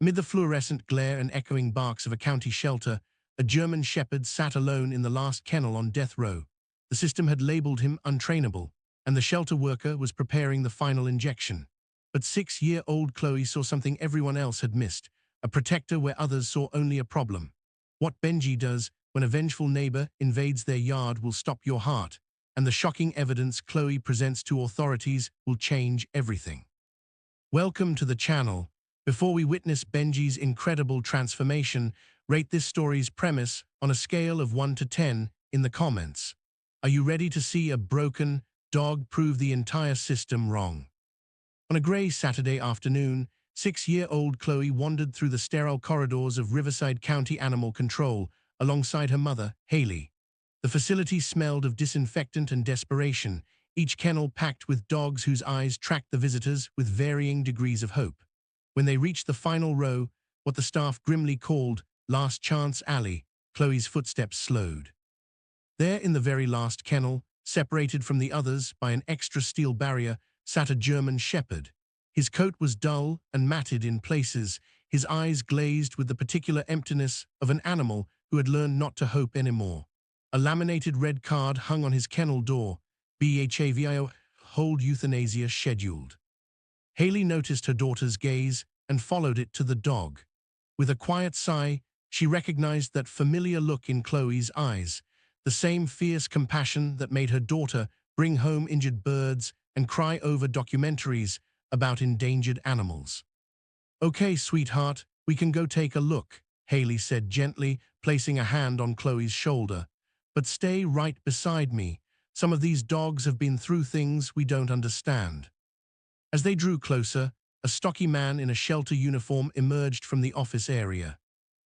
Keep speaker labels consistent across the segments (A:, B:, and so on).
A: Amid the fluorescent glare and echoing barks of a county shelter, a German shepherd sat alone in the last kennel on death row. The system had labeled him untrainable, and the shelter worker was preparing the final injection. But 6-year-old Chloe saw something everyone else had missed, a protector where others saw only a problem. What Benji does when a vengeful neighbor invades their yard will stop your heart, and the shocking evidence Chloe presents to authorities will change everything. Welcome to the channel. Before we witness Benji's incredible transformation, rate this story's premise on a scale of 1 to 10 in the comments. Are you ready to see a broken dog prove the entire system wrong? On a grey Saturday afternoon, 6-year-old Chloe wandered through the sterile corridors of Riverside County Animal Control alongside her mother, Haley. The facility smelled of disinfectant and desperation, each kennel packed with dogs whose eyes tracked the visitors with varying degrees of hope. When they reached the final row, what the staff grimly called Last Chance Alley, Chloe's footsteps slowed. There in the very last kennel, separated from the others by an extra steel barrier, sat a German shepherd. His coat was dull and matted in places, his eyes glazed with the particular emptiness of an animal who had learned not to hope anymore. A laminated red card hung on his kennel door, BHAVIO, hold euthanasia scheduled. Haley noticed her daughter's gaze and followed it to the dog. With a quiet sigh, she recognized that familiar look in Chloe's eyes, the same fierce compassion that made her daughter bring home injured birds and cry over documentaries about endangered animals. "Okay, sweetheart, we can go take a look," Haley said gently, placing a hand on Chloe's shoulder. "But stay right beside me. Some of these dogs have been through things we don't understand." As they drew closer, a stocky man in a shelter uniform emerged from the office area.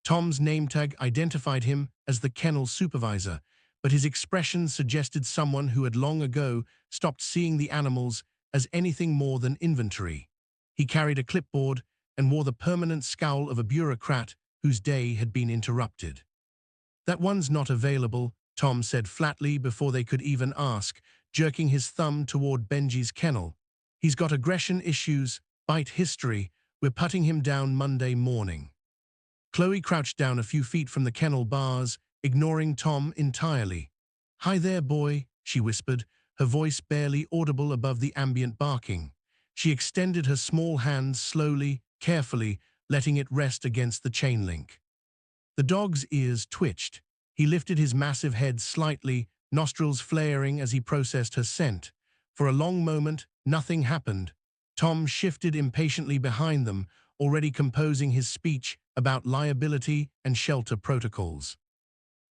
A: Tom's name tag identified him as the kennel supervisor, but his expression suggested someone who had long ago stopped seeing the animals as anything more than inventory. He carried a clipboard and wore the permanent scowl of a bureaucrat whose day had been interrupted. "That one's not available," Tom said flatly before they could even ask, jerking his thumb toward Benji's kennel. "He's got aggression issues, bite history. We're putting him down Monday morning." Chloe crouched down a few feet from the kennel bars, ignoring Tom entirely. "Hi there, boy," she whispered, her voice barely audible above the ambient barking. She extended her small hand slowly, carefully, letting it rest against the chain link. The dog's ears twitched. He lifted his massive head slightly, nostrils flaring as he processed her scent. For a long moment, nothing happened. Tom shifted impatiently behind them, already composing his speech about liability and shelter protocols.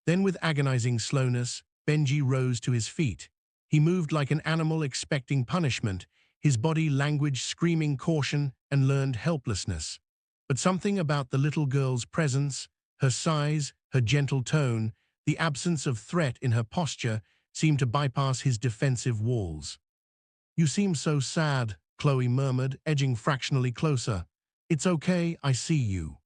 A: Then with agonizing slowness, Benji rose to his feet. He moved like an animal expecting punishment, his body language screaming caution and learned helplessness. But something about the little girl's presence, her size, her gentle tone, the absence of threat in her posture, seemed to bypass his defensive walls. "You seem so sad," Chloe murmured, edging fractionally closer. "It's okay, I see you."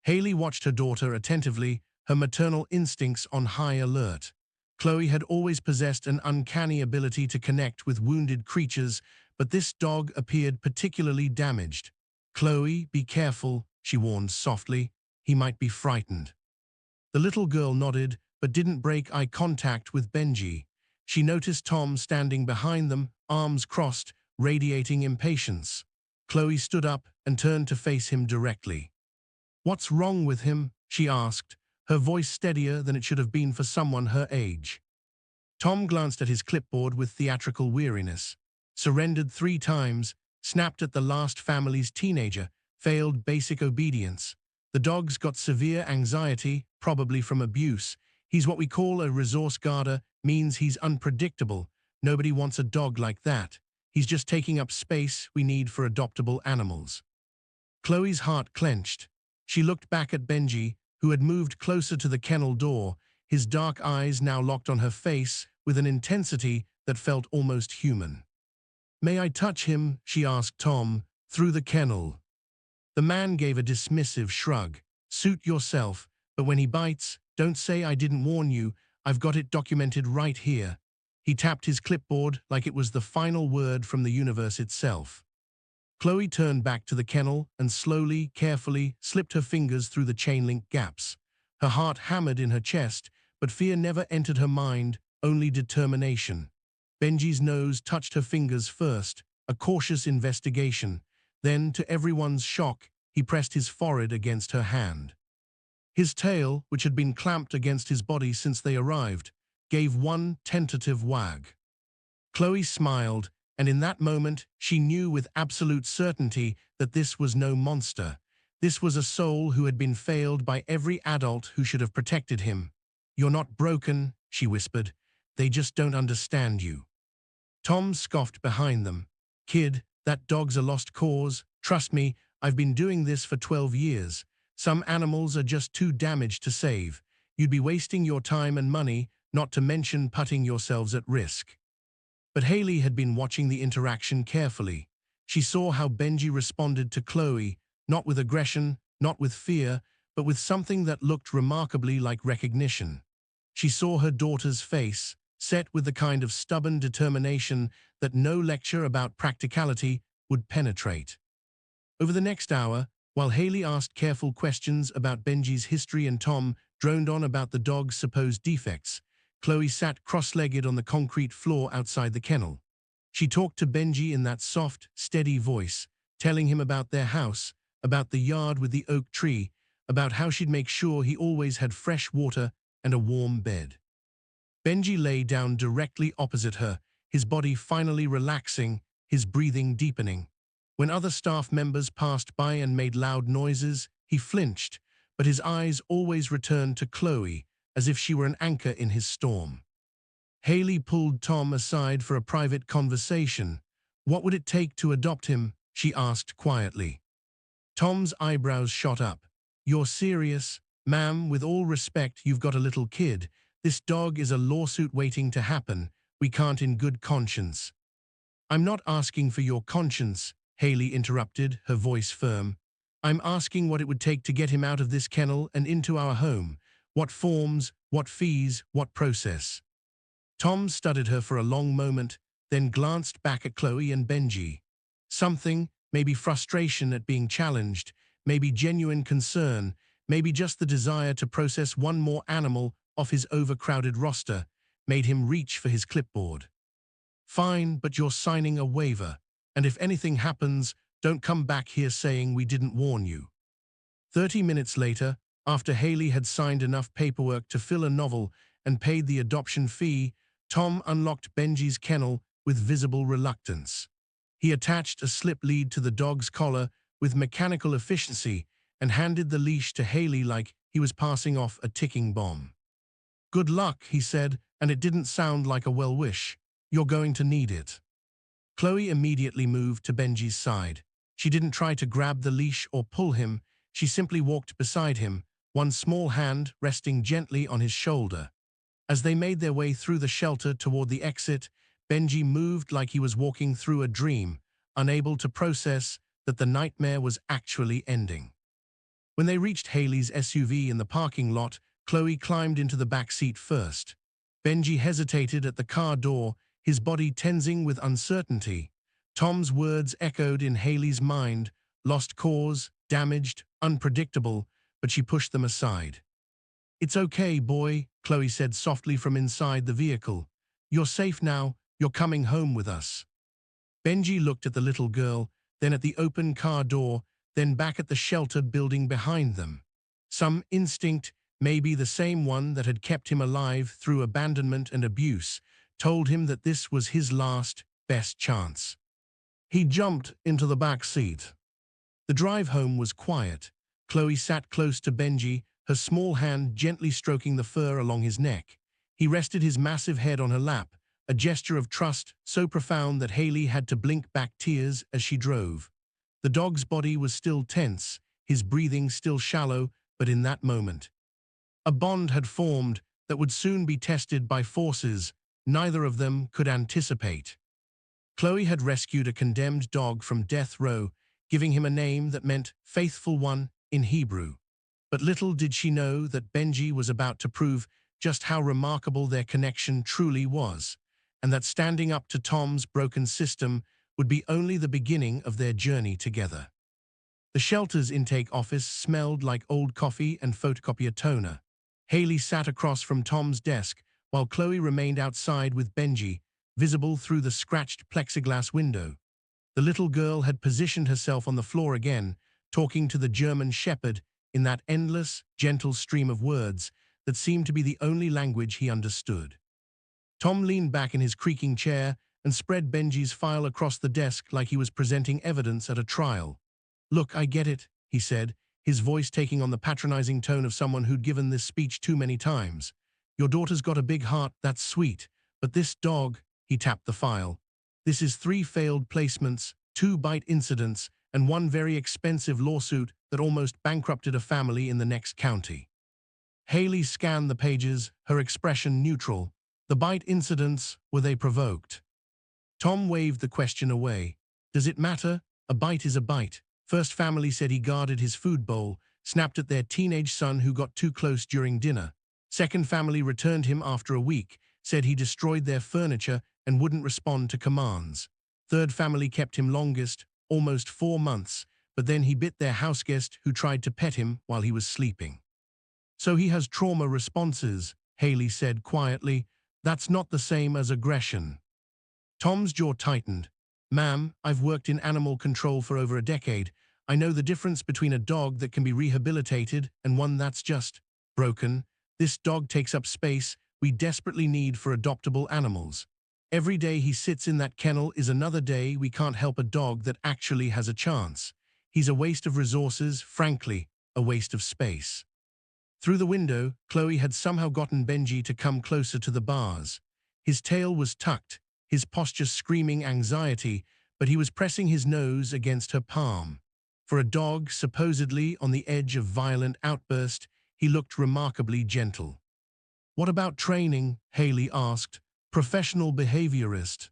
A: Haley watched her daughter attentively, her maternal instincts on high alert. Chloe had always possessed an uncanny ability to connect with wounded creatures, but this dog appeared particularly damaged. "Chloe, be careful," she warned softly. "He might be frightened." The little girl nodded, but didn't break eye contact with Benji. She noticed Tom standing behind them, arms crossed, radiating impatience. Chloe stood up and turned to face him directly. "What's wrong with him?" she asked, her voice steadier than it should have been for someone her age. Tom glanced at his clipboard with theatrical weariness. Surrendered 3 times, snapped at the last family's teenager, failed basic obedience. The dog's got severe anxiety, probably from abuse. He's what we call a resource guarder, means he's unpredictable. Nobody wants a dog like that. He's just taking up space we need for adoptable animals. Chloe's heart clenched. She looked back at Benji, who had moved closer to the kennel door, his dark eyes now locked on her face with an intensity that felt almost human. "May I touch him?" she asked Tom, through the kennel. The man gave a dismissive shrug. "Suit yourself, but when he bites, don't say I didn't warn you. I've got it documented right here." He tapped his clipboard like it was the final word from the universe itself. Chloe turned back to the kennel and slowly, carefully slipped her fingers through the chain-link gaps. Her heart hammered in her chest, but fear never entered her mind, only determination. Benji's nose touched her fingers first, a cautious investigation. Then, to everyone's shock, he pressed his forehead against her hand. His tail, which had been clamped against his body since they arrived, gave one tentative wag. Chloe smiled, and in that moment she knew with absolute certainty that this was no monster. This was a soul who had been failed by every adult who should have protected him. "You're not broken," she whispered. "They just don't understand you." Tom scoffed behind them. "Kid, that dog's a lost cause. Trust me, I've been doing this for 12 years. Some animals are just too damaged to save. You'd be wasting your time and money, not to mention putting yourselves at risk." But Haley had been watching the interaction carefully. She saw how Benji responded to Chloe, not with aggression, not with fear, but with something that looked remarkably like recognition. She saw her daughter's face, set with the kind of stubborn determination that no lecture about practicality would penetrate. Over the next hour, while Haley asked careful questions about Benji's history and Tom droned on about the dog's supposed defects, Chloe sat cross-legged on the concrete floor outside the kennel. She talked to Benji in that soft, steady voice, telling him about their house, about the yard with the oak tree, about how she'd make sure he always had fresh water and a warm bed. Benji lay down directly opposite her, his body finally relaxing, his breathing deepening. When other staff members passed by and made loud noises, he flinched, but his eyes always returned to Chloe, as if she were an anchor in his storm. Haley pulled Tom aside for a private conversation. "What would it take to adopt him?" she asked quietly. Tom's eyebrows shot up. "You're serious? Ma'am, with all respect, you've got a little kid. This dog is a lawsuit waiting to happen. We can't in good conscience." "I'm not asking for your conscience," Haley interrupted, her voice firm. "I'm asking what it would take to get him out of this kennel and into our home. What forms, what fees, what process?" Tom studied her for a long moment, then glanced back at Chloe and Benji. Something, maybe frustration at being challenged, maybe genuine concern, maybe just the desire to process one more animal off his overcrowded roster, made him reach for his clipboard. "Fine, but you're signing a waiver, and if anything happens, don't come back here saying we didn't warn you." 30 minutes later, after Haley had signed enough paperwork to fill a novel and paid the adoption fee, Tom unlocked Benji's kennel with visible reluctance. He attached a slip lead to the dog's collar with mechanical efficiency and handed the leash to Haley like he was passing off a ticking bomb. "Good luck," he said, and it didn't sound like a well-wish. "You're going to need it." Chloe immediately moved to Benji's side. She didn't try to grab the leash or pull him. She simply walked beside him, one small hand resting gently on his shoulder. As they made their way through the shelter toward the exit, Benji moved like he was walking through a dream, unable to process that the nightmare was actually ending. When they reached Haley's SUV in the parking lot, Chloe climbed into the back seat first. Benji hesitated at the car door, his body tensing with uncertainty. Tom's words echoed in Haley's mind, lost cause, damaged, unpredictable, but she pushed them aside. "It's okay, boy," Chloe said softly from inside the vehicle. "You're safe now, you're coming home with us." Benji looked at the little girl, then at the open car door, then back at the shelter building behind them. Some instinct, maybe the same one that had kept him alive through abandonment and abuse, told him that this was his last, best chance. He jumped into the back seat. The drive home was quiet. Chloe sat close to Benji, her small hand gently stroking the fur along his neck. He rested his massive head on her lap, a gesture of trust so profound that Haley had to blink back tears as she drove. The dog's body was still tense, his breathing still shallow, but in that moment, a bond had formed that would soon be tested by forces neither of them could anticipate. Chloe had rescued a condemned dog from death row, giving him a name that meant faithful one in Hebrew. But little did she know that Benji was about to prove just how remarkable their connection truly was, and that standing up to Tom's broken system would be only the beginning of their journey together. The shelter's intake office smelled like old coffee and photocopier toner. Haley sat across from Tom's desk, while Chloe remained outside with Benji, visible through the scratched plexiglass window. The little girl had positioned herself on the floor again, talking to the German shepherd in that endless, gentle stream of words that seemed to be the only language he understood. Tom leaned back in his creaking chair and spread Benji's file across the desk like he was presenting evidence at a trial. "Look, I get it," he said, his voice taking on the patronizing tone of someone who'd given this speech too many times. "Your daughter's got a big heart, that's sweet. But this dog," he tapped the file. "This is 3 failed placements, 2 bite incidents, and 1 very expensive lawsuit that almost bankrupted a family in the next county." Haley scanned the pages, her expression neutral. "The bite incidents, were they provoked?" Tom waved the question away. "Does it matter? A bite is a bite." First family said he guarded his food bowl, snapped at their teenage son who got too close during dinner. Second family returned him after a week, said he destroyed their furniture and wouldn't respond to commands. Third family kept him longest, almost 4 months, but then he bit their houseguest who tried to pet him while he was sleeping. "So he has trauma responses," Haley said quietly. "That's not the same as aggression." Tom's jaw tightened. "Ma'am, I've worked in animal control for over a decade. I know the difference between a dog that can be rehabilitated and one that's just broken. This dog takes up space we desperately need for adoptable animals. Every day he sits in that kennel is another day we can't help a dog that actually has a chance. He's a waste of resources, frankly, a waste of space." Through the window, Chloe had somehow gotten Benji to come closer to the bars. His tail was tucked, his posture screaming anxiety, but he was pressing his nose against her palm. For a dog supposedly on the edge of violent outburst, he looked remarkably gentle. "What about training?" Haley asked. "Professional behaviorist."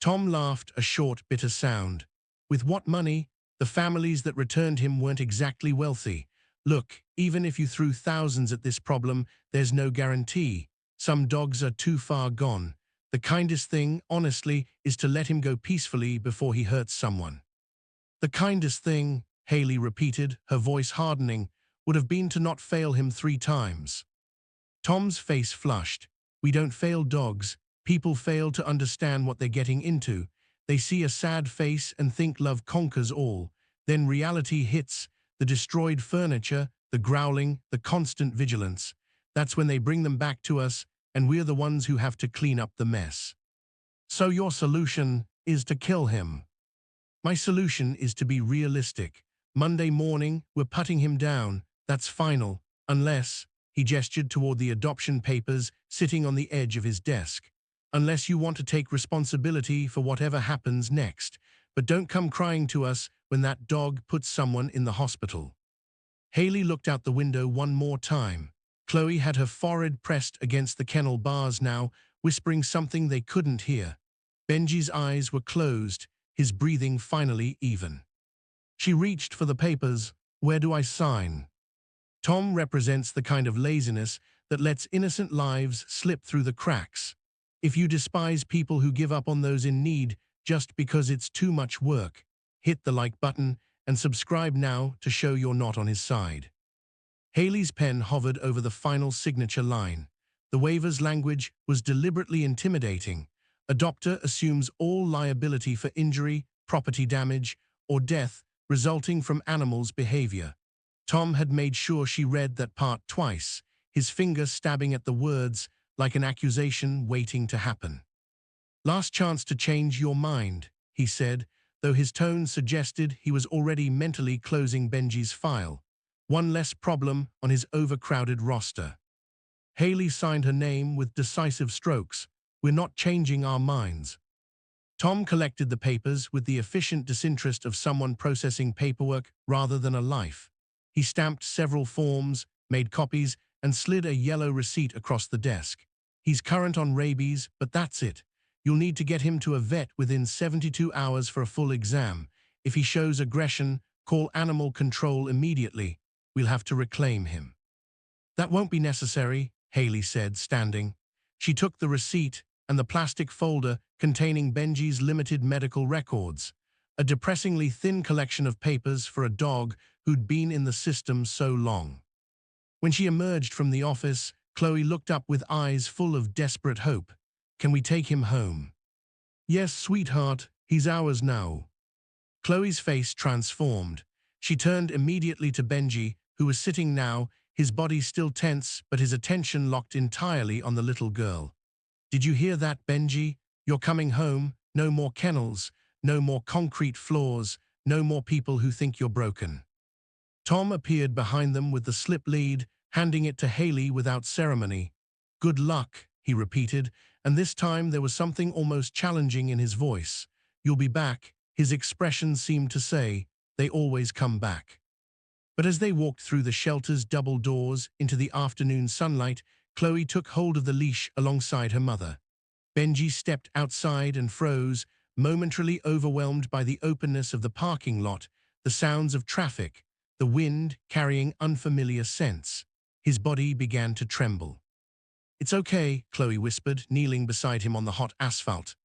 A: Tom laughed, a short, bitter sound. "With what money? The families that returned him weren't exactly wealthy. Look, even if you threw thousands at this problem, there's no guarantee. Some dogs are too far gone. The kindest thing, honestly, is to let him go peacefully before he hurts someone." "The kindest thing," Haley repeated, her voice hardening, "would have been to not fail him 3 times. Tom's face flushed. "We don't fail dogs. People fail to understand what they're getting into. They see a sad face and think love conquers all. Then reality hits, the destroyed furniture, the growling, the constant vigilance. That's when they bring them back to us, and we're the ones who have to clean up the mess." "So your solution is to kill him?" "My solution is to be realistic. Monday morning, we're putting him down. That's final. Unless," he gestured toward the adoption papers sitting on the edge of his desk, "unless you want to take responsibility for whatever happens next. But don't come crying to us when that dog puts someone in the hospital." Haley looked out the window one more time. Chloe had her forehead pressed against the kennel bars now, whispering something they couldn't hear. Benji's eyes were closed, his breathing finally even. She reached for the papers. "Where do I sign?" Tom represents the kind of laziness that lets innocent lives slip through the cracks. If you despise people who give up on those in need just because it's too much work, hit the like button and subscribe now to show you're not on his side. Haley's pen hovered over the final signature line. The waiver's language was deliberately intimidating. Adopter assumes all liability for injury, property damage, or death resulting from animals' behavior. Tom had made sure she read that part twice, his finger stabbing at the words like an accusation waiting to happen. "Last chance to change your mind," he said, though his tone suggested he was already mentally closing Benji's file. One less problem on his overcrowded roster. Haley signed her name with decisive strokes. "We're not changing our minds." Tom collected the papers with the efficient disinterest of someone processing paperwork rather than a life. He stamped several forms, made copies, and slid a yellow receipt across the desk. "He's current on rabies, but that's it. You'll need to get him to a vet within 72 hours for a full exam. If he shows aggression, call animal control immediately. We'll have to reclaim him." "That won't be necessary," Haley said, standing. She took the receipt and the plastic folder containing Benji's limited medical records, a depressingly thin collection of papers for a dog who'd been in the system so long. When she emerged from the office, Chloe looked up with eyes full of desperate hope. "Can we take him home?" "Yes, sweetheart, he's ours now." Chloe's face transformed. She turned immediately to Benji, who was sitting now, his body still tense but his attention locked entirely on the little girl. "Did you hear that, Benji? You're coming home. No more kennels, no more concrete floors, no more people who think you're broken." Tom appeared behind them with the slip lead, handing it to Haley without ceremony. "Good luck," he repeated, and this time there was something almost challenging in his voice. "You'll be back," his expression seemed to say. "They always come back." But as they walked through the shelter's double doors into the afternoon sunlight, Chloe took hold of the leash alongside her mother. Benji stepped outside and froze, momentarily overwhelmed by the openness of the parking lot, the sounds of traffic, the wind carrying unfamiliar scents. His body began to tremble. "It's okay," Chloe whispered, kneeling beside him on the hot asphalt.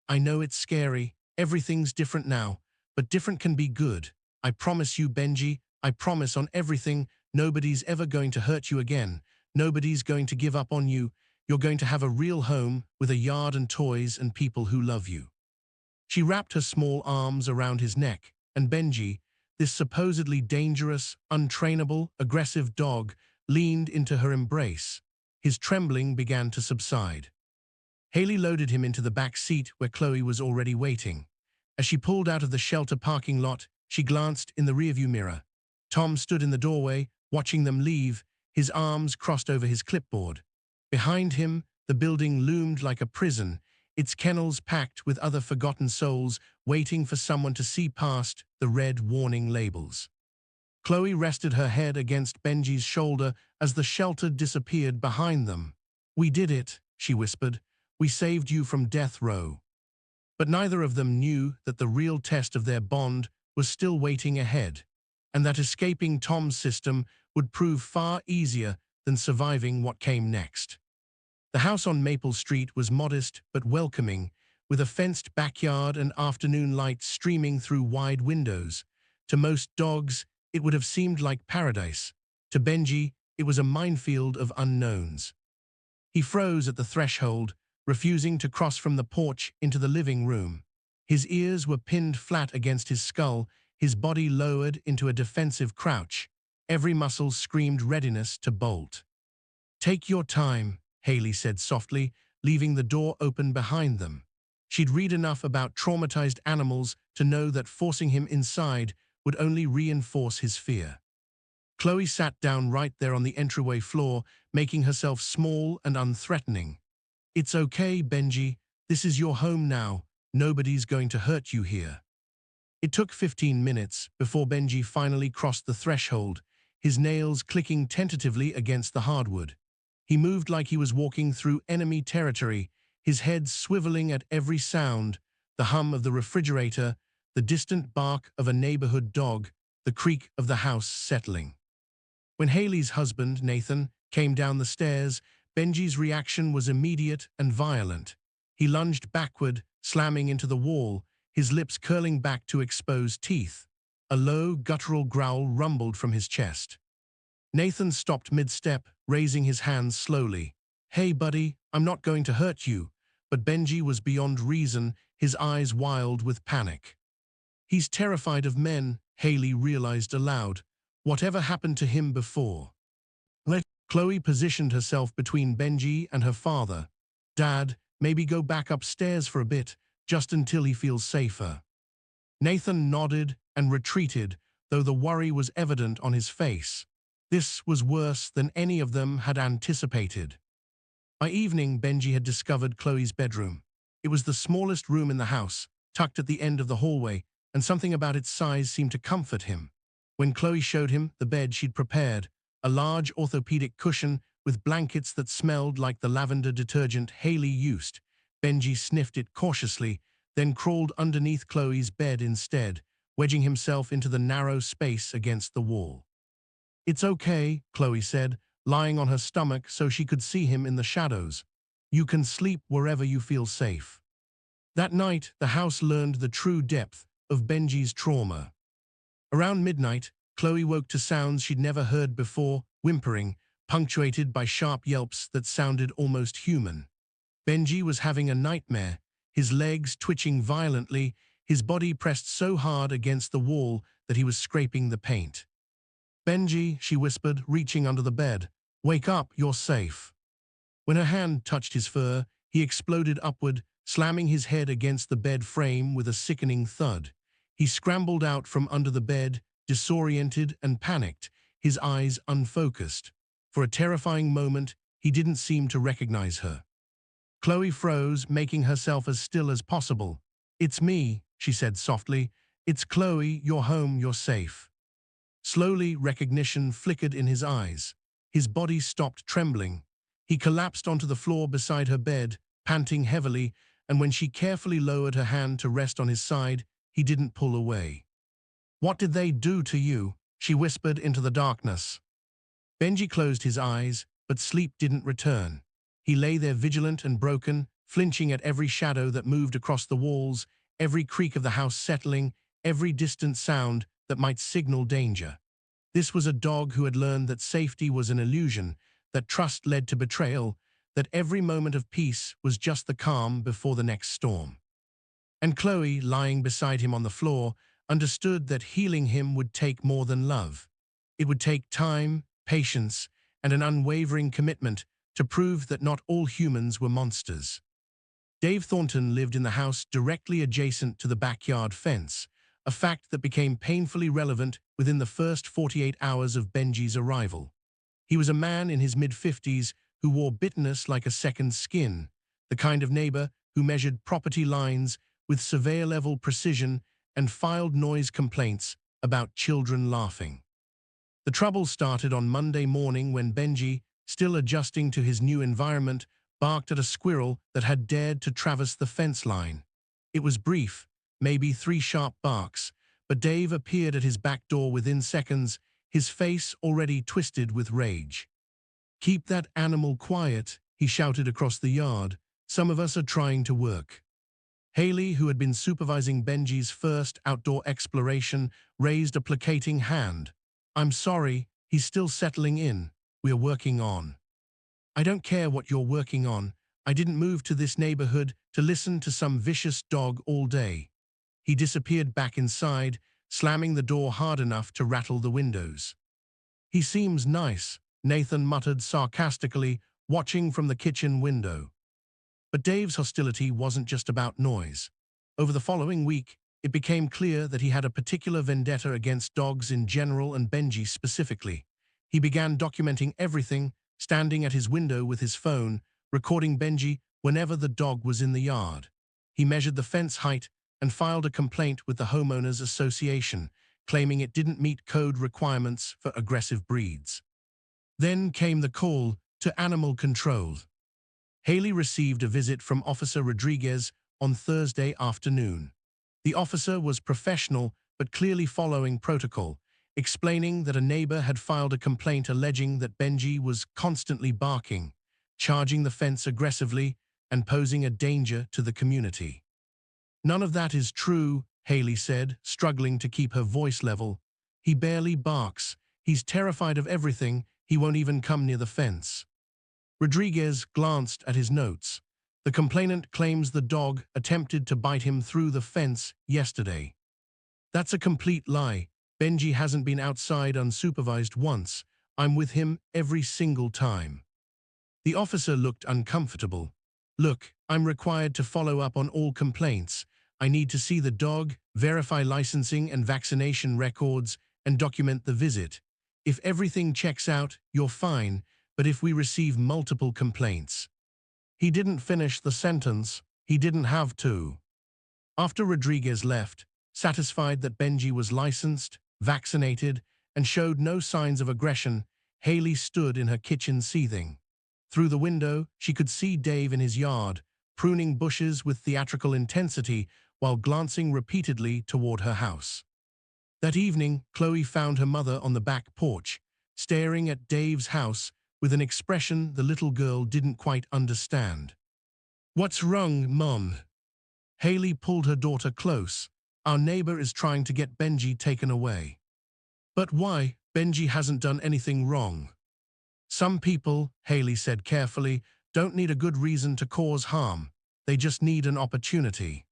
A: "I know it's scary. Everything's different now, but different can be good. I promise you, Benji, I promise on everything, nobody's ever going to hurt you again. Nobody's going to give up on you. You're going to have a real home with a yard and toys and people who love you." She wrapped her small arms around his neck, and Benji, this supposedly dangerous, untrainable, aggressive dog, leaned into her embrace. His trembling began to subside. Haley loaded him into the back seat where Chloe was already waiting. As she pulled out of the shelter parking lot, she glanced in the rearview mirror. Tom stood in the doorway, watching them leave, his arms crossed over his clipboard. Behind him, the building loomed like a prison, its kennels packed with other forgotten souls waiting for someone to see past the red warning labels. Chloe rested her head against Benji's shoulder as the shelter disappeared behind them. "We did it," she whispered. "We saved you from death row." But neither of them knew that the real test of their bond was still waiting ahead, and that escaping Tom's system would prove far easier than surviving what came next. The house on Maple Street was modest but welcoming, with a fenced backyard and afternoon light streaming through wide windows. To most dogs, it would have seemed like paradise. To Benji, it was a minefield of unknowns. He froze at the threshold, refusing to cross from the porch into the living room. His ears were pinned flat against his skull, his body lowered into a defensive crouch. Every muscle screamed readiness to bolt. "Take your time," Haley said softly, leaving the door open behind them. She'd read enough about traumatized animals to know that forcing him inside would only reinforce his fear. Chloe sat down right there on the entryway floor, making herself small and unthreatening. "It's okay, Benji. This is your home now. Nobody's going to hurt you here." It took 15 minutes before Benji finally crossed the threshold, his nails clicking tentatively against the hardwood. He moved like he was walking through enemy territory, his head swiveling at every sound, the hum of the refrigerator, the distant bark of a neighborhood dog, the creak of the house settling. When Haley's husband, Nathan, came down the stairs, Benji's reaction was immediate and violent. He lunged backward, slamming into the wall, his lips curling back to expose teeth. A low, guttural growl rumbled from his chest. Nathan stopped mid-step, raising his hands slowly. "Hey, buddy, I'm not going to hurt you." But Benji was beyond reason, his eyes wild with panic. "He's terrified of men," Haley realized aloud. "Whatever happened to him before?" Chloe positioned herself between Benji and her father. "Dad, maybe go back upstairs for a bit, just until he feels safer." Nathan nodded and retreated, though the worry was evident on his face. This was worse than any of them had anticipated. By evening, Benji had discovered Chloe's bedroom. It was the smallest room in the house, tucked at the end of the hallway, and something about its size seemed to comfort him. When Chloe showed him the bed she'd prepared, a large orthopedic cushion with blankets that smelled like the lavender detergent Haley used, Benji sniffed it cautiously, then crawled underneath Chloe's bed instead, wedging himself into the narrow space against the wall. "It's okay," Chloe said, lying on her stomach so she could see him in the shadows. "You can sleep wherever you feel safe." That night, the house learned the true depth of Benji's trauma. Around midnight, Chloe woke to sounds she'd never heard before, whimpering, punctuated by sharp yelps that sounded almost human. Benji was having a nightmare, his legs twitching violently, his body pressed so hard against the wall that he was scraping the paint. "Benji," she whispered, reaching under the bed. "Wake up, you're safe." When her hand touched his fur, he exploded upward, slamming his head against the bed frame with a sickening thud. He scrambled out from under the bed, disoriented and panicked, his eyes unfocused. For a terrifying moment, he didn't seem to recognize her. Chloe froze, making herself as still as possible. "It's me," she said softly. "It's Chloe, you're home, you're safe." Slowly, recognition flickered in his eyes. His body stopped trembling. He collapsed onto the floor beside her bed, panting heavily, and when she carefully lowered her hand to rest on his side, he didn't pull away. "What did they do to you?" she whispered into the darkness. Benji closed his eyes, but sleep didn't return. He lay there vigilant and broken, flinching at every shadow that moved across the walls, every creak of the house settling, every distant sound that might signal danger. This was a dog who had learned that safety was an illusion, that trust led to betrayal, that every moment of peace was just the calm before the next storm. And Chloe, lying beside him on the floor, understood that healing him would take more than love. It would take time, patience, and an unwavering commitment to prove that not all humans were monsters. Dave Thornton lived in the house directly adjacent to the backyard fence, a fact that became painfully relevant within the first 48 hours of Benji's arrival. He was a man in his mid-50s who wore bitterness like a second skin, the kind of neighbor who measured property lines with surveyor-level precision and filed noise complaints about children laughing. The trouble started on Monday morning when Benji, still adjusting to his new environment, barked at a squirrel that had dared to traverse the fence line. It was brief, maybe 3 sharp barks, but Dave appeared at his back door within seconds, his face already twisted with rage. "Keep that animal quiet," he shouted across the yard. "Some of us are trying to work." Haley, who had been supervising Benji's first outdoor exploration, raised a placating hand. "I'm sorry, he's still settling in. We're working on." "I don't care what you're working on. I didn't move to this neighborhood to listen to some vicious dog all day." He disappeared back inside, slamming the door hard enough to rattle the windows. "He seems nice," Nathan muttered sarcastically, watching from the kitchen window. But Dave's hostility wasn't just about noise. Over the following week, it became clear that he had a particular vendetta against dogs in general and Benji specifically. He began documenting everything, standing at his window with his phone, recording Benji whenever the dog was in the yard. He measured the fence height and filed a complaint with the homeowners association, claiming it didn't meet code requirements for aggressive breeds. Then came the call to animal control. Haley received a visit from Officer Rodriguez on Thursday afternoon. The officer was professional but clearly following protocol, explaining that a neighbor had filed a complaint alleging that Benji was constantly barking, charging the fence aggressively, and posing a danger to the community. "None of that is true," Haley said, struggling to keep her voice level. "He barely barks. He's terrified of everything. He won't even come near the fence." Rodriguez glanced at his notes. The complainant claims the dog attempted to bite him through the fence yesterday. "That's a complete lie. Benji hasn't been outside unsupervised once. I'm with him every single time." The officer looked uncomfortable. "Look, I'm required to follow up on all complaints. I need to see the dog, verify licensing and vaccination records, and document the visit. If everything checks out, you're fine, but if we receive multiple complaints..." He didn't finish the sentence. He didn't have to. After Rodriguez left, satisfied that Benji was licensed, vaccinated, and showed no signs of aggression, Haley stood in her kitchen seething. Through the window, she could see Dave in his yard, pruning bushes with theatrical intensity while glancing repeatedly toward her house. That evening, Chloe found her mother on the back porch, staring at Dave's house with an expression the little girl didn't quite understand. "What's wrong, Mom?" Haley pulled her daughter close. Our neighbor is trying to get Benji taken away. But why? Benji hasn't done anything wrong. Some people, Haley said carefully, don't need a good reason to cause harm. They just need an opportunity.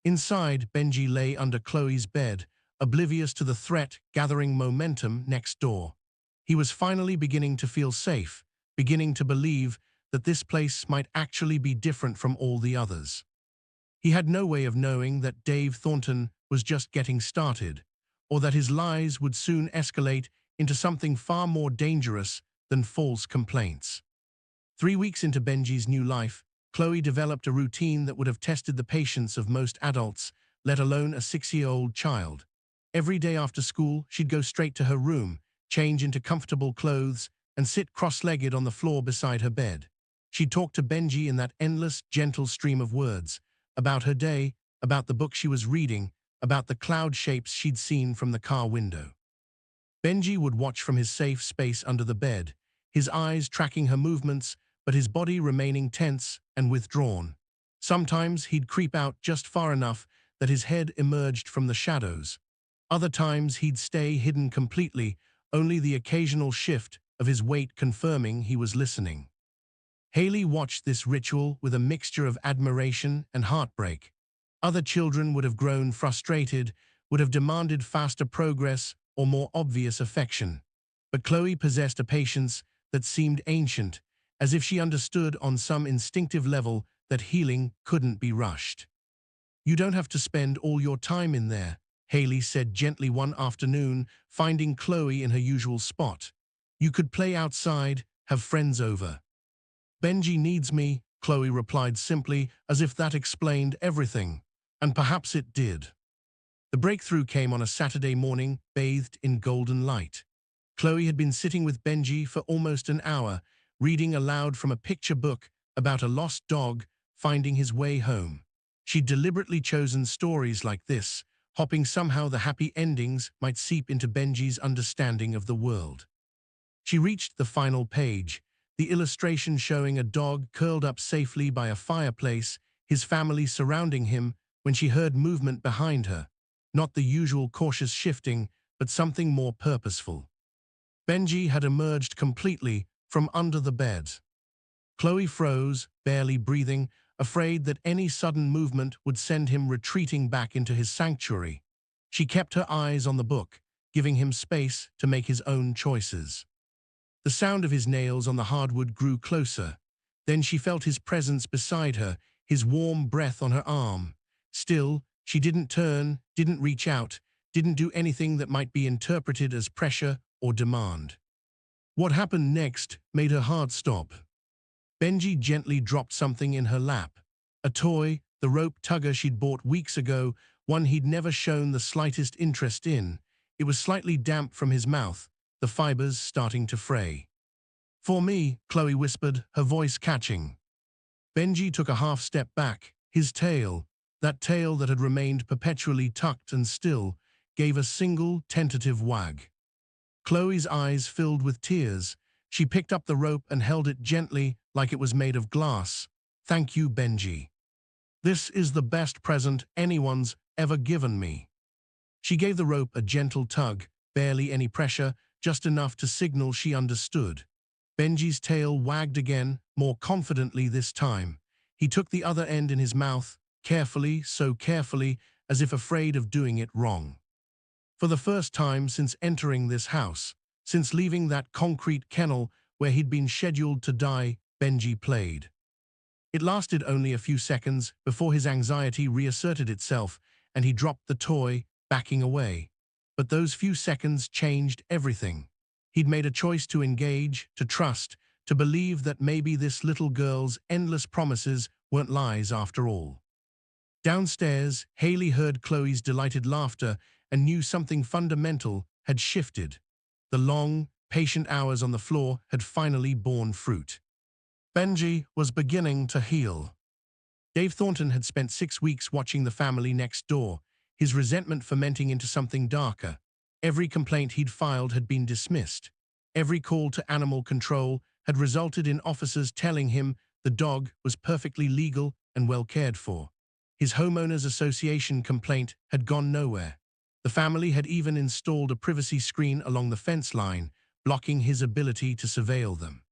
A: Inside, Benji lay under Chloe's bed, oblivious to the threat gathering momentum next door. He was finally beginning to feel safe, beginning to believe that this place might actually be different from all the others. He had no way of knowing that Dave Thornton was just getting started, or that his lies would soon escalate into something far more dangerous than false complaints. 3 weeks into Benji's new life, Chloe developed a routine that would have tested the patience of most adults, let alone a 6-year-old child. Every day after school, she'd go straight to her room, change into comfortable clothes, and sit cross-legged on the floor beside her bed. She'd talk to Benji in that endless, gentle stream of words, about her day, about the book she was reading, about the cloud shapes she'd seen from the car window. Benji would watch from his safe space under the bed, his eyes tracking her movements, but his body remaining tense and withdrawn. Sometimes he'd creep out just far enough that his head emerged from the shadows. Other times he'd stay hidden completely, only the occasional shift of his weight confirming he was listening. Haley watched this ritual with a mixture of admiration and heartbreak. Other children would have grown frustrated, would have demanded faster progress or more obvious affection. But Chloe possessed a patience that seemed ancient, as if she understood on some instinctive level that healing couldn't be rushed. "You don't have to spend all your time in there," Haley said gently one afternoon, finding Chloe in her usual spot. "You could play outside, have friends over." "Benji needs me," Chloe replied simply, as if that explained everything. And perhaps it did. The breakthrough came on a Saturday morning, bathed in golden light. Chloe had been sitting with Benji for almost an hour, reading aloud from a picture book about a lost dog finding his way home. She'd deliberately chosen stories like this, hoping somehow the happy endings might seep into Benji's understanding of the world. She reached the final page, the illustration showing a dog curled up safely by a fireplace, his family surrounding him, when she heard movement behind her. Not the usual cautious shifting, but something more purposeful. Benji had emerged completely from under the bed. Chloe froze, barely breathing, afraid that any sudden movement would send him retreating back into his sanctuary. She kept her eyes on the book, giving him space to make his own choices. The sound of his nails on the hardwood grew closer. Then she felt his presence beside her, his warm breath on her arm. Still, she didn't turn, didn't reach out, didn't do anything that might be interpreted as pressure or demand. What happened next made her heart stop. Benji gently dropped something in her lap. A toy, the rope tugger she'd bought weeks ago, one he'd never shown the slightest interest in. It was slightly damp from his mouth, the fibers starting to fray. "For me," Chloe whispered, her voice catching. Benji took a half step back, his tail, that tail that had remained perpetually tucked and still, gave a single tentative wag. Chloe's eyes filled with tears. She picked up the rope and held it gently like it was made of glass. "Thank you, Benji. This is the best present anyone's ever given me." She gave the rope a gentle tug, barely any pressure, just enough to signal she understood. Benji's tail wagged again, more confidently this time. He took the other end in his mouth, carefully, so carefully, as if afraid of doing it wrong. For the first time since entering this house, since leaving that concrete kennel where he'd been scheduled to die, Benji played. It lasted only a few seconds before his anxiety reasserted itself and he dropped the toy, backing away. But those few seconds changed everything. He'd made a choice to engage, to trust, to believe that maybe this little girl's endless promises weren't lies after all. Downstairs, Haley heard Chloe's delighted laughter and knew something fundamental had shifted. The long, patient hours on the floor had finally borne fruit. Benji was beginning to heal. Dave Thornton had spent 6 weeks watching the family next door, his resentment fermenting into something darker. Every complaint he'd filed had been dismissed. Every call to animal control had resulted in officers telling him the dog was perfectly legal and well cared for. His homeowners association complaint had gone nowhere. The family had even installed a privacy screen along the fence line, blocking his ability to surveil them.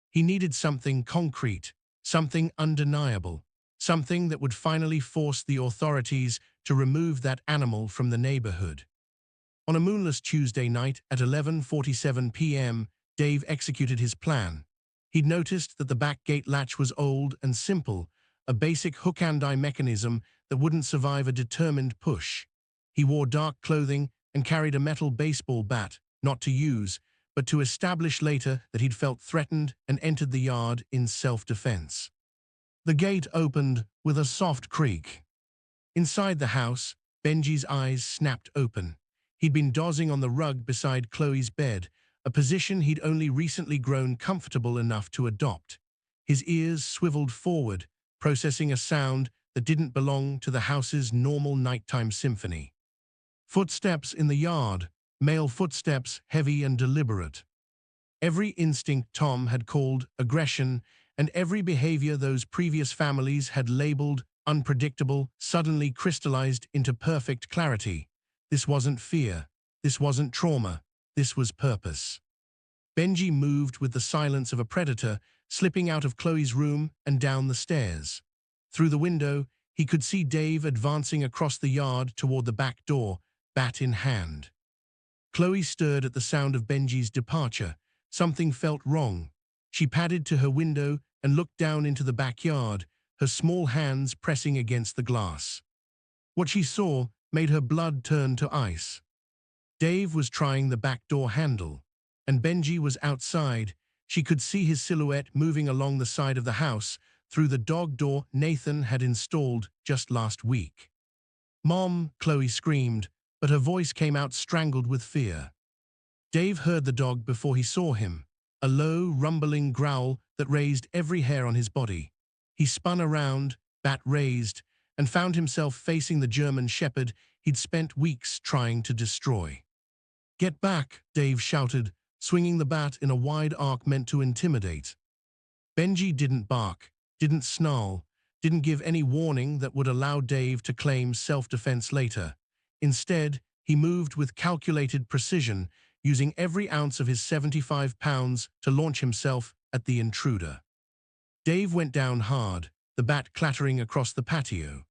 A: He needed something concrete, something undeniable, something that would finally force the authorities to remove that animal from the neighborhood. On a moonless Tuesday night at 11:47 p.m., Dave executed his plan. He'd noticed that the back gate latch was old and simple, a basic hook-and-eye mechanism that wouldn't survive a determined push. He wore dark clothing and carried a metal baseball bat, not to use, but to establish later that he'd felt threatened and entered the yard in self-defense. The gate opened with a soft creak. Inside the house, Benji's eyes snapped open. He'd been dozing on the rug beside Chloe's bed, a position he'd only recently grown comfortable enough to adopt. His ears swiveled forward, processing a sound that didn't belong to the house's normal nighttime symphony. Footsteps in the yard, male footsteps heavy and deliberate. Every instinct Tom had called aggression, and every behavior those previous families had labeled unpredictable suddenly crystallized into perfect clarity. This wasn't fear. This wasn't trauma. This was purpose. Benji moved with the silence of a predator, slipping out of Chloe's room and down the stairs. Through the window, he could see Dave advancing across the yard toward the back door, bat in hand. Chloe stirred at the sound of Benji's departure. Something felt wrong. She padded to her window and looked down into the backyard, her small hands pressing against the glass. What she saw made her blood turn to ice. Dave was trying the back door handle, and Benji was outside. She could see his silhouette moving along the side of the house through the dog door Nathan had installed just last week. "Mom," Chloe screamed, but her voice came out strangled with fear. Dave heard the dog before he saw him, a low, rumbling growl that raised every hair on his body. He spun around, bat raised, and found himself facing the German shepherd he'd spent weeks trying to destroy. "Get back," Dave shouted, swinging the bat in a wide arc meant to intimidate. Benji didn't bark, didn't snarl, didn't give any warning that would allow Dave to claim self-defense later. Instead, he moved with calculated precision, using every ounce of his 75 pounds to launch himself at the intruder. Dave went down hard, the bat clattering across the patio.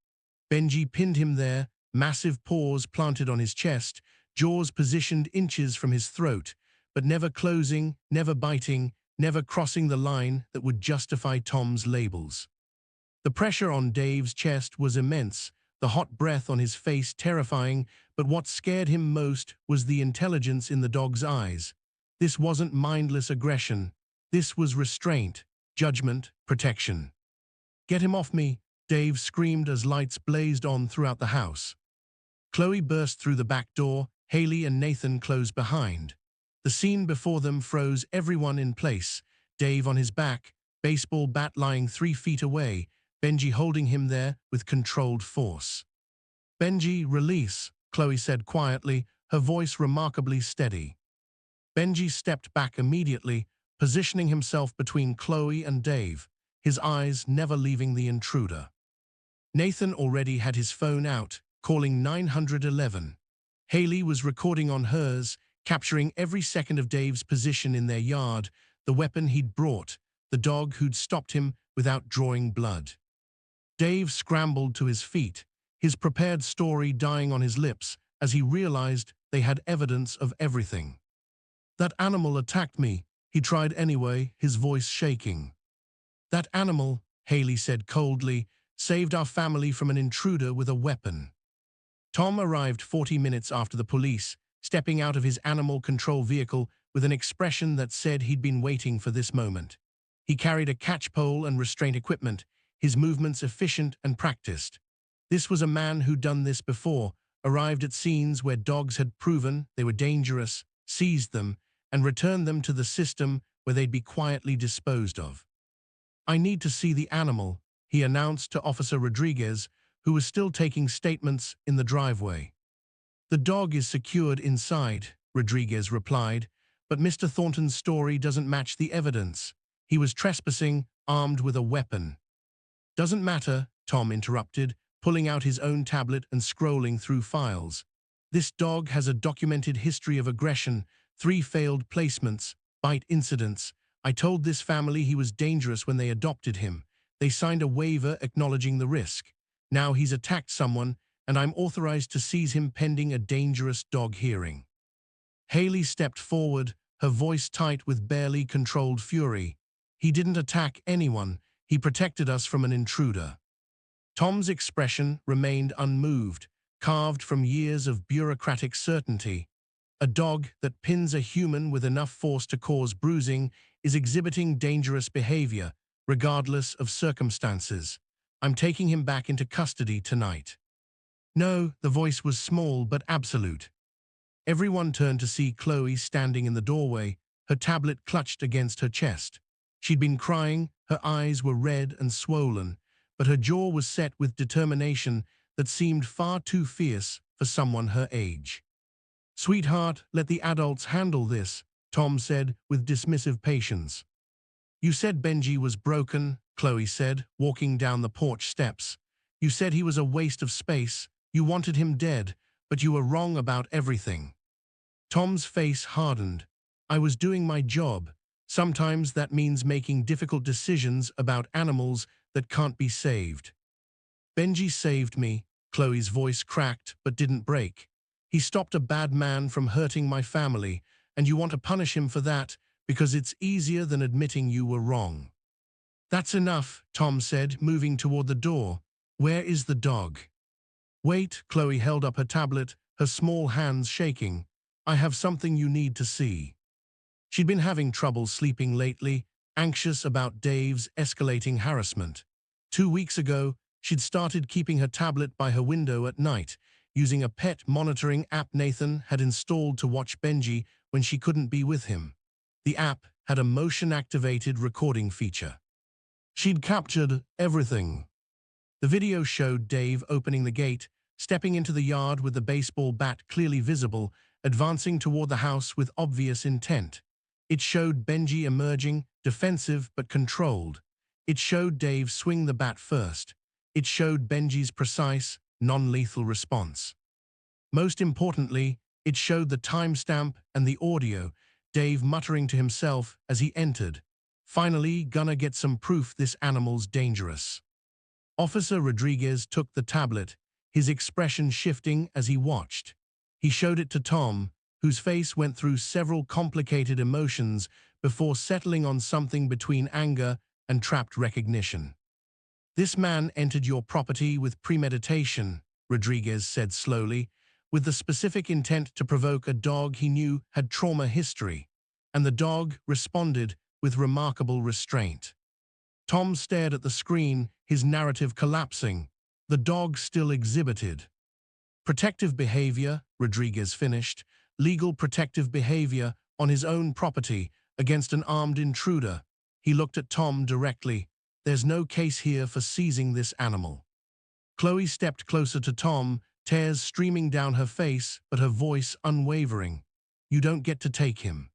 A: Benji pinned him there, massive paws planted on his chest, jaws positioned inches from his throat, but never closing, never biting, never crossing the line that would justify Tom's labels. The pressure on Dave's chest was immense, the hot breath on his face terrifying, but what scared him most was the intelligence in the dog's eyes. This wasn't mindless aggression. This was restraint, judgment, protection. "Get him off me," Dave screamed as lights blazed on throughout the house. Chloe burst through the back door, Haley and Nathan closed behind. The scene before them froze everyone in place, Dave on his back, baseball bat lying 3 feet away, Benji holding him there with controlled force. "Benji, release," Chloe said quietly, her voice remarkably steady. Benji stepped back immediately, positioning himself between Chloe and Dave, his eyes never leaving the intruder. Nathan already had his phone out, calling 911. Haley was recording on hers, capturing every second of Dave's position in their yard, the weapon he'd brought, the dog who'd stopped him without drawing blood. Dave scrambled to his feet, his prepared story dying on his lips as he realized they had evidence of everything. "That animal attacked me," he tried anyway, his voice shaking. "That animal," Haley said coldly, "saved our family from an intruder with a weapon." Tom arrived 40 minutes after the police, stepping out of his animal control vehicle with an expression that said he'd been waiting for this moment. He carried a catch pole and restraint equipment, his movements efficient and practiced. This was a man who'd done this before, arrived at scenes where dogs had proven they were dangerous, seized them, and returned them to the system where they'd be quietly disposed of. "I need to see the animal," he announced to Officer Rodriguez, who was still taking statements in the driveway. "The dog is secured inside," Rodriguez replied, "but Mr. Thornton's story doesn't match the evidence. He was trespassing, armed with a weapon." "Doesn't matter," Tom interrupted. pulling out his own tablet and scrolling through files. This dog has a documented history of aggression, 3 failed placements, bite incidents. I told this family he was dangerous when they adopted him. They signed a waiver acknowledging the risk. Now he's attacked someone, and I'm authorized to seize him pending a dangerous dog hearing. Haley stepped forward, her voice tight with barely controlled fury. He didn't attack anyone. He protected us from an intruder. Tom's expression remained unmoved, carved from years of bureaucratic certainty. A dog that pins a human with enough force to cause bruising is exhibiting dangerous behavior, regardless of circumstances. I'm taking him back into custody tonight. No, the voice was small but absolute. Everyone turned to see Chloe standing in the doorway, her tablet clutched against her chest. She'd been crying, her eyes were red and swollen, but her jaw was set with determination that seemed far too fierce for someone her age. "Sweetheart, let the adults handle this," Tom said with dismissive patience. "You said Benji was broken," Chloe said, walking down the porch steps. "You said he was a waste of space. You wanted him dead, but you were wrong about everything." Tom's face hardened. "I was doing my job. Sometimes that means making difficult decisions about animals that can't be saved." "Benji saved me," Chloe's voice cracked but didn't break. "He stopped a bad man from hurting my family, and you want to punish him for that because it's easier than admitting you were wrong." "That's enough," Tom said, moving toward the door. "Where is the dog?" "Wait," Chloe held up her tablet, her small hands shaking. "I have something you need to see." She'd been having trouble sleeping lately, anxious about Dave's escalating harassment. 2 weeks ago, she'd started keeping her tablet by her window at night, using a pet monitoring app Nathan had installed to watch Benji when she couldn't be with him. The app had a motion-activated recording feature. She'd captured everything. The video showed Dave opening the gate, stepping into the yard with the baseball bat clearly visible, advancing toward the house with obvious intent. It showed Benji emerging, defensive but controlled. It showed Dave swing the bat first. It showed Benji's precise, non-lethal response. Most importantly, it showed the timestamp and the audio, Dave muttering to himself as he entered. "Finally, gonna get some proof this animal's dangerous." Officer Rodriguez took the tablet, his expression shifting as he watched. He showed it to Tom, whose face went through several complicated emotions before settling on something between anger and trapped recognition. "This man entered your property with premeditation," Rodriguez said slowly, "with the specific intent to provoke a dog he knew had trauma history, and the dog responded with remarkable restraint." Tom stared at the screen, his narrative collapsing. The dog still exhibited protective behavior, Rodriguez finished, legal protective behavior on his own property against an armed intruder. He looked at Tom directly. "There's no case here for seizing this animal." Chloe stepped closer to Tom, tears streaming down her face, but her voice unwavering. "You don't get to take him.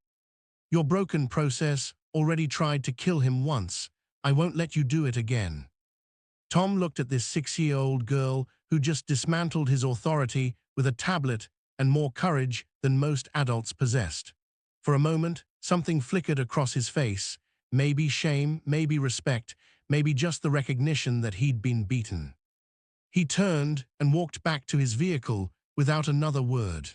A: Your broken process already tried to kill him once. I won't let you do it again." Tom looked at this 6-year-old girl who just dismantled his authority with a tablet and more courage than most adults possessed. For a moment, something flickered across his face, maybe shame, maybe respect, maybe just the recognition that he'd been beaten. He turned and walked back to his vehicle without another word.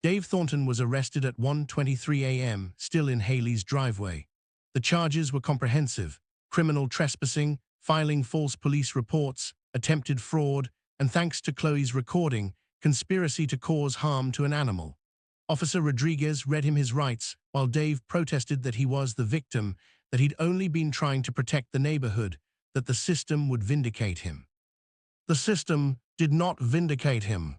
A: Dave Thornton was arrested at 1:23 a.m., still in Haley's driveway. The charges were comprehensive: criminal trespassing, filing false police reports, attempted fraud, and thanks to Chloe's recording, conspiracy to cause harm to an animal. Officer Rodriguez read him his rights, while Dave protested that he was the victim, that he'd only been trying to protect the neighborhood, that the system would vindicate him. The system did not vindicate him.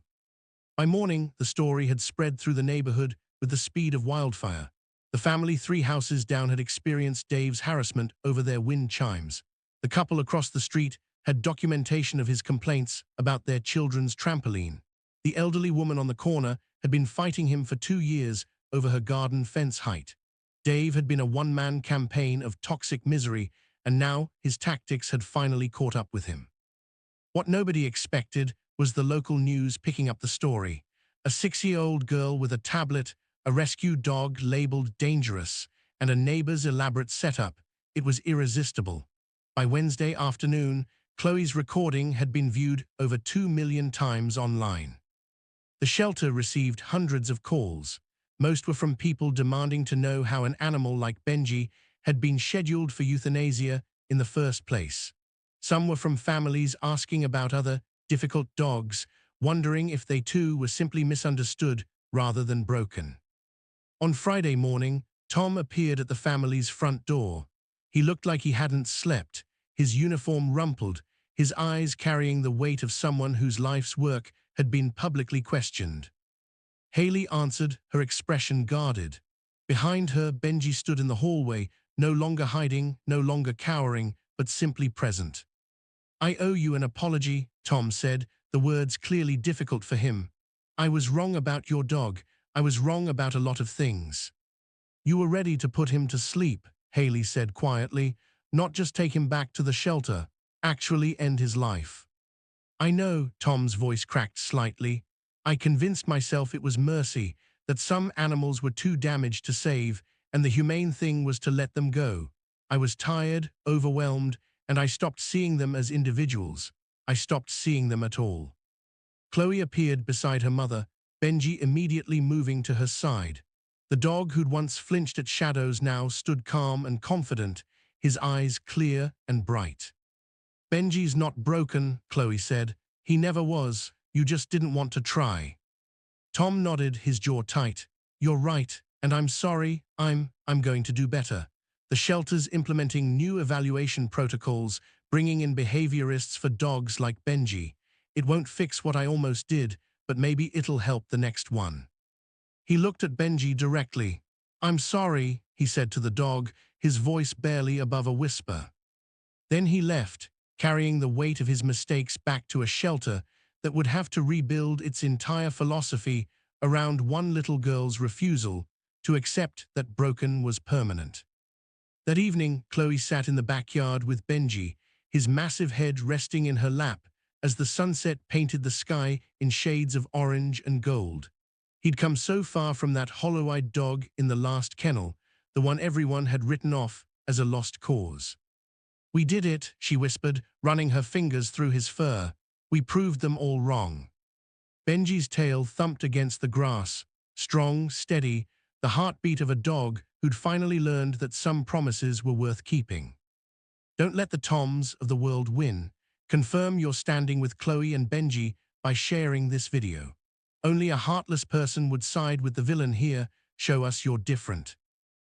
A: By morning, the story had spread through the neighborhood with the speed of wildfire. The family 3 houses down had experienced Dave's harassment over their wind chimes. The couple across the street had documentation of his complaints about their children's trampoline. The elderly woman on the corner had been fighting him for 2 years over her garden fence height. Dave had been a one-man campaign of toxic misery, and now his tactics had finally caught up with him. What nobody expected was the local news picking up the story. A 6-year-old girl with a tablet, a rescue dog labeled dangerous, and a neighbor's elaborate setup. It was irresistible. By Wednesday afternoon, Chloe's recording had been viewed over 2 million times online. The shelter received hundreds of calls. Most were from people demanding to know how an animal like Benji had been scheduled for euthanasia in the first place. Some were from families asking about other difficult dogs, wondering if they too were simply misunderstood rather than broken. On Friday morning, Tom appeared at the family's front door. He looked like he hadn't slept, his uniform rumpled, his eyes carrying the weight of someone whose life's work had been publicly questioned. Haley answered, her expression guarded. Behind her, Benji stood in the hallway, no longer hiding, no longer cowering, but simply present. "I owe you an apology," Tom said, the words clearly difficult for him. "I was wrong about your dog. I was wrong about a lot of things." "You were ready to put him to sleep," Haley said quietly, "not just take him back to the shelter, actually end his life." "I know," Tom's voice cracked slightly. "I convinced myself it was mercy, that some animals were too damaged to save, and the humane thing was to let them go. I was tired, overwhelmed, and I stopped seeing them as individuals. I stopped seeing them at all." Chloe appeared beside her mother, Benji immediately moving to her side. The dog who'd once flinched at shadows now stood calm and confident, his eyes clear and bright. "Benji's not broken," Chloe said. "He never was. You just didn't want to try." Tom nodded, his jaw tight. "You're right, and I'm sorry. I'm going to do better. The shelter's implementing new evaluation protocols, bringing in behaviorists for dogs like Benji. It won't fix what I almost did, but maybe it'll help the next one." He looked at Benji directly. "I'm sorry," he said to the dog, his voice barely above a whisper. Then he left, carrying the weight of his mistakes back to a shelter that would have to rebuild its entire philosophy around one little girl's refusal to accept that broken was permanent. That evening, Chloe sat in the backyard with Benji, his massive head resting in her lap as the sunset painted the sky in shades of orange and gold. He'd come so far from that hollow-eyed dog in the last kennel, the one everyone had written off as a lost cause. "We did it," she whispered, running her fingers through his fur. "We proved them all wrong." Benji's tail thumped against the grass, strong, steady, the heartbeat of a dog who'd finally learned that some promises were worth keeping. Don't let the Toms of the world win. Confirm you're standing with Chloe and Benji by sharing this video. Only a heartless person would side with the villain here. Show us you're different.